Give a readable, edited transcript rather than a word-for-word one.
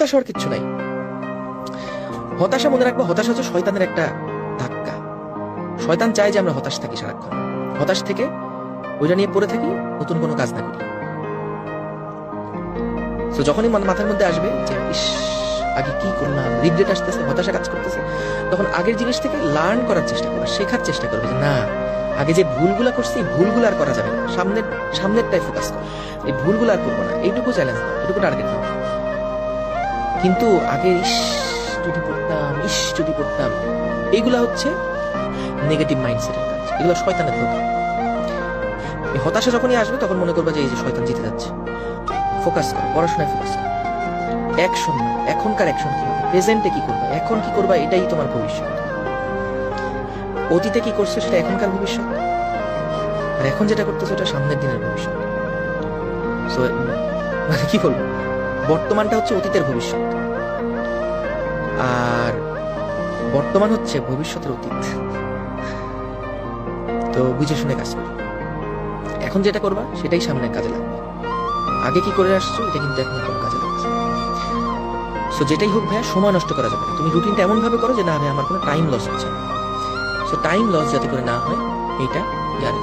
হতাশ হওয়ার কিচ্ছু নাই। হতাশা মনে রাখবো, হতাশা হচ্ছে শয়তানের একটা ধাক্কা। শয়তান চায় যে আমরা হতাশ থাকি সারাক্ষণ, হতাশ থেকে ওইটা নিয়ে পড়ে থাকি, নতুন কোনো কাজ না করি। তো যখনই মাথার মধ্যে আসবে যে ইস আগে কি করলাম, রিগ্রেট আসতেছে, হতাশা কাজ করতেছে, তখন আগের জিনিস থেকে লার্ন করার চেষ্টা করবে, শেখার চেষ্টা করবে যে না, আগে যে ভুলগুলা করছি ভুলগুলো আর করা যাবে না, সামনেরটাই ফোকাস করো, এই ভুলগুলো আর করবো না, এইটুকু চ্যালেঞ্জ নাও, এইটুকু টার্গেট নাও। কিন্তু আগে ইস যদি পড়তাম, এইগুলা হচ্ছে নেগেটিভ মাইন্ডসেটের কাজ, এগুলো শয়তানের ধোঁকা। এই হতাশা যখনই আসবে তখন মনে করবে যে এই যে শয়তান জিতে যাচ্ছে। ফোকাস করো, পড়াশোনায় ফোকাস করো, অ্যাকশন, এখনকার অ্যাকশন কি হবে, প্রেজেন্টে কি করবে, এখন কি করবা, এটাই তোমার ভবিষ্যৎ। অতীতে কি করছো সেটা এখনকার ভবিষ্যৎ, আর এখন যেটা করতেছো এটা সামনের দিনের ভবিষ্যৎ। সো মানে কি বলবো, বর্তমানটা হচ্ছে অতীতের ভবিষ্যৎ, আর বর্তমান হচ্ছে ভবিষ্যতের অতীত। তো বুঝে শুনে কাজ করো, এখন যেটা করবা সেটাই সামনে কাজে লাগবে। আগে কি করে আসছো এটা কিন্তু এখন কোনো কাজে লাগছে। সো যেটাই হোক ভাইয়া, সময় নষ্ট করা যাবে না। তুমি রুটিনটা এমন ভাবে করো যে না, আমার কোনো টাইম লস হচ্ছে। সো টাইম লস যাতে করে না হয় এইটা ইয়ার